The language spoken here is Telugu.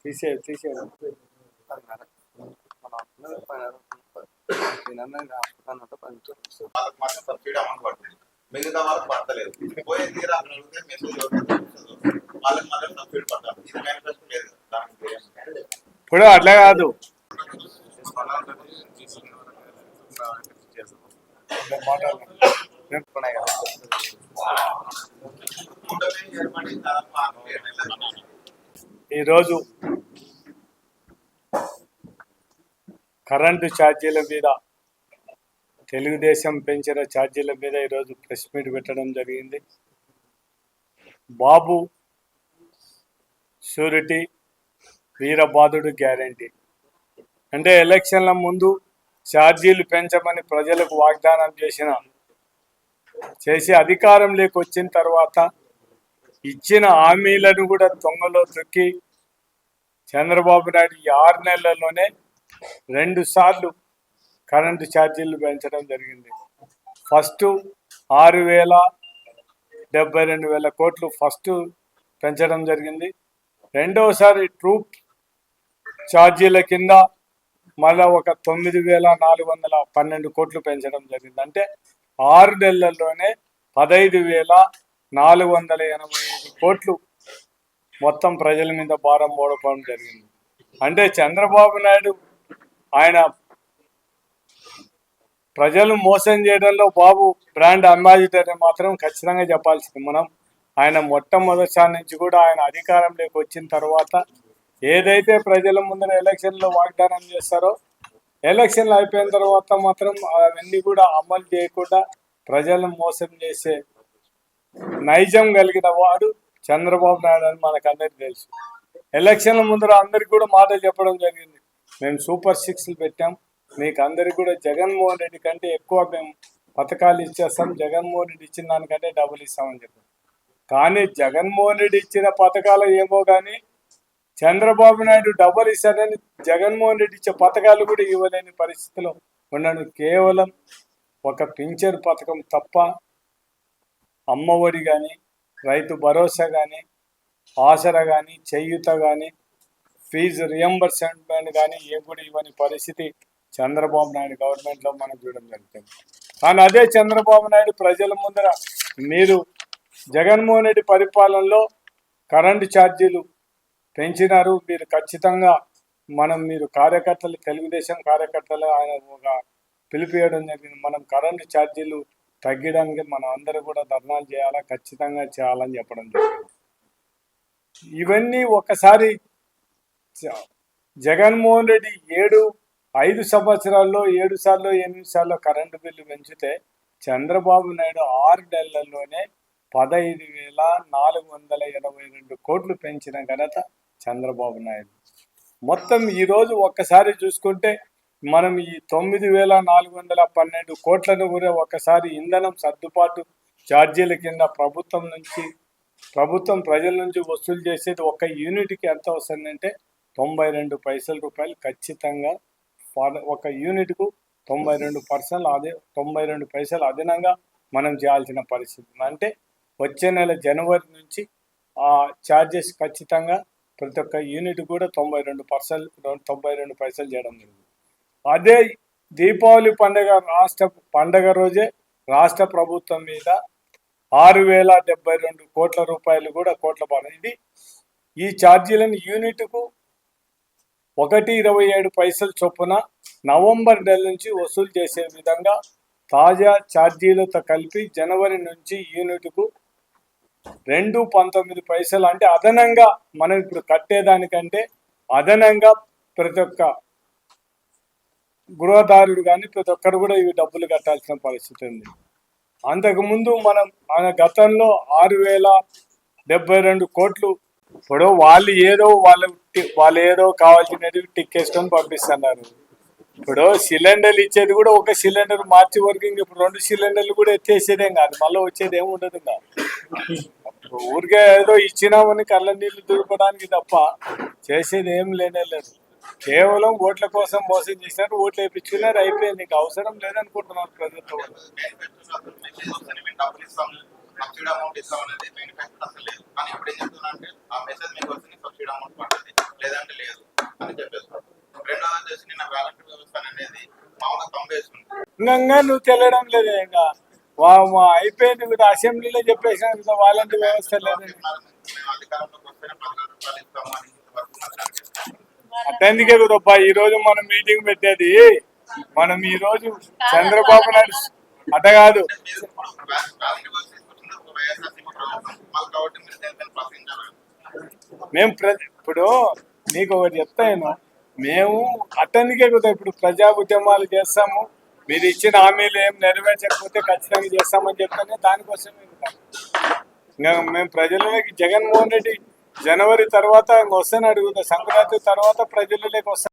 తీసేయాలి. మిగతా వాళ్ళకి పడతలేదు. పోయే తీరా మెసేజ్ వాళ్ళకి మాత్రం సబ్సిడీ పడతారు. ఇది మేనిఫెస్టో లేదు. ఇప్పుడు అట్లా కాదు, ఈరోజు కరెంటు ఛార్జీల మీద, తెలుగుదేశం పెంచిన ఛార్జీల మీద ఈరోజు ప్రెస్ మీట్ పెట్టడం జరిగింది. బాబు షూరిటీ, వీరబాదుడు గ్యారంటీ అంటే ఎలక్షన్ల ముందు ఛార్జీలు పెంచమని ప్రజలకు వాగ్దానం చేసి అధికారంలోకి వచ్చిన తర్వాత ఇచ్చిన హామీలను కూడా దొంగలో తొక్కి చంద్రబాబు నాయుడు ఈ 6 నెలల్లోనే 2 సార్లు కరెంటు ఛార్జీలు పెంచడం జరిగింది. ఫస్ట్ 6,72,000 కోట్లు ఫస్ట్ పెంచడం జరిగింది. రెండవసారి ట్రూప్ ఛార్జీల కింద మళ్ళా ఒక 9,412 కోట్లు పెంచడం జరిగింది. అంటే 6 నెలల్లోనే 15,485 కోట్లు మొత్తం ప్రజల మీద భారం మోపడం జరిగింది. అంటే చంద్రబాబు నాయుడు ఆయన ప్రజలు మోసం చేయడంలో బాబు బ్రాండ్ అంబాసిడర్ మాత్రం ఖచ్చితంగా చెప్పాల్సింది. మనం ఆయన మొట్టమొదటిసారి నుంచి కూడా ఆయన అధికారంలోకి వచ్చిన తర్వాత ఏదైతే ప్రజల ముందర ఎలక్షన్లో వాగ్దానం చేస్తారో ఎలక్షన్లు అయిపోయిన తర్వాత మాత్రం అవన్నీ కూడా అమలు చేయకుండా ప్రజలను మోసం చేసే నైజం కలిగిన వాడు చంద్రబాబు నాయుడు అని మనకందరికీ తెలుసు. ఎలక్షన్ల ముందర అందరికి కూడా మాటలు చెప్పడం జరిగింది, మేము సూపర్ 6 పెట్టాం, మీకు అందరికి కూడా జగన్మోహన్ రెడ్డి కంటే ఎక్కువ మేము పథకాలు ఇచ్చేస్తాం, జగన్మోహన్ రెడ్డి ఇచ్చిన దానికంటే డబ్బులు ఇస్తామని చెప్పాం. కానీ జగన్మోహన్ రెడ్డి ఇచ్చిన పథకాలు ఏమో కానీ చంద్రబాబు నాయుడు డబ్బులు ఇస్తాడని జగన్మోహన్ రెడ్డి ఇచ్చే పథకాలు కూడా ఇవ్వలేని పరిస్థితిలో ఉన్నాడు. కేవలం ఒక పింఛన్ పథకం తప్ప అమ్మఒడి కానీ, రైతు భరోసా కానీ, ఆసరా కానీ, చేయూత కానీ, ఫీజు రియంబర్స్మెంట్ కానీ ఏం కూడా ఇవ్వని పరిస్థితి చంద్రబాబు నాయుడు గవర్నమెంట్లో మనం చూడడం జరుగుతుంది. కానీ అదే చంద్రబాబు నాయుడు ప్రజల ముందర మీరు జగన్మోహన్ రెడ్డి పరిపాలనలో కరెంటు ఛార్జీలు పెంచినారు, మీరు ఖచ్చితంగా మీరు కార్యకర్తలు, తెలుగుదేశం కార్యకర్తలు ఆయన ఒక పిలిపియడం జరిగింది, మనం కరెంటు ఛార్జీలు తగ్గడానికి మనం అందరూ కూడా ధర్నాలు చేయాలా, ఖచ్చితంగా చేయాలని చెప్పడం జరిగింది. ఇవన్నీ ఒకసారి జగన్మోహన్ రెడ్డి 5 సంవత్సరాల్లో 7 సార్లు 8 సార్లు కరెంటు బిల్లు పెంచితే చంద్రబాబు నాయుడు 6 నెలల్లోనే 15,482 కోట్లు పెంచిన ఘనత చంద్రబాబు నాయుడు. మొత్తం ఈరోజు ఒక్కసారి చూసుకుంటే మనం ఈ 9,412 కోట్లను కూడా ఒకసారి ఇంధనం సర్దుబాటు ఛార్జీల కింద ప్రభుత్వం ప్రజల నుంచి వసూలు చేసేది ఒక యూనిట్కి ఎంత వస్తుందంటే 92 పైసల రూపాయలు. ఖచ్చితంగా ఒక యూనిట్కు 92 పైసలు అదనంగా మనం చేయాల్సిన పరిస్థితి. అంటే వచ్చే నెల జనవరి నుంచి ఆ ఛార్జెస్ ఖచ్చితంగా ప్రతి ఒక్క యూనిట్ కూడా 92 పైసలు చేయడం జరిగింది. అదే దీపావళి పండగ రోజే రాష్ట్ర ప్రభుత్వం మీద 6,072 కోట్ల రూపాయలు కూడా కోట్ల భారం. ఈ ఛార్జీలను యూనిట్కు 1.27 పైసలు చొప్పున నవంబర్ నెల నుంచి వసూలు చేసే విధంగా తాజా ఛార్జీలతో కలిపి జనవరి నుంచి యూనిట్కు 2.19 పైసలు అంటే అదనంగా మనం ఇప్పుడు కట్టేదానికంటే అదనంగా ప్రతి ఒక్క గృహదారుడు కానీ ప్రతి ఒక్కరు కూడా ఇవి డబ్బులు కట్టాల్సిన పరిస్థితి ఉంది. అంతకుముందు మనం గతంలో 6,072 కోట్లు. ఇప్పుడు వాళ్ళు ఏదో కావాల్సినవి టిక్కేసుకొని పంపిస్తున్నారు. ఇప్పుడు సిలిండర్లు ఇచ్చేది కూడా ఒక సిలిండర్ మార్చి వర్కింగ్, ఇప్పుడు 2 సిలిండర్లు కూడా ఎత్తేసేదేం కాదు, మళ్ళీ వచ్చేది ఏమి ఉండదు. ఊరికే ఏదో ఇచ్చినామని కళ్ళ నీళ్లు దులపడానికి తప్ప చేసేది ఏం లేదు. కేవలం ఓట్ల కోసం మోసం చేసినారు, ఓట్లు వేయించుకున్నారు, అయిపోయింది. నీకు అవసరం లేదనుకుంటున్నారు ప్రజలతో. కానీ ఇప్పుడు ఏం చెప్తున్నా అంటే ఆ మెసేజ్ మీకు వస్తుంది సబ్సిడీ అమౌంట్ పడుతుంది లేదంటే లేదు అని చెప్పేస్తారు. రెండోది వచ్చేసి నిన్న వాలంటీర్ వ్యవస్థ అనేది మామూలుగా పంపేస్తుంది. ఇంకా నువ్వు తెలియడం లేదు ఇంకా అయిపోయింది కదా, అసెంబ్లీలో చెప్పేసిన కదా వాలంటీర్ వ్యవస్థ లేదు. మేము అధికారంలోకి వస్తేనే 10,000 రూపాయలు ఇస్తాము అని ఇంతవరకు మాట్లాడుతున్నాం. అట్టందుకే కదబ్బా ఈ రోజు మనం మీటింగ్ పెట్టేది. మనం ఈ రోజు చంద్రబాబు నాయుడు అట్ట కాదు, మీరు ఇప్పుడు వాలంటీర్ వ్యవస్థ తీసుకొచ్చింది ఒక వైఎస్ఆర్సీపీ ప్రభుత్వం మాకు కాబట్టి మీరు దేనిపైన ప్రశ్నించాలి. మేము ఇప్పుడు నీకు ఒకటి చెప్తాను, మేము అట్టందుకే కదా ఇప్పుడు ప్రజా ఉద్యమాలు చేస్తాము. మీరు ఇచ్చిన హామీలు ఏం నెరవేర్చకపోతే ఖచ్చితంగా చేస్తామని చెప్తానే దానికోసమే కదా. ఇంకా మేము ప్రజలకి జగన్మోహన్ రెడ్డి జనవరి తర్వాత ఇంక వస్తాను అడుగుతా, సంక్రాంతి తర్వాత ప్రజలలోకి వస్తాను.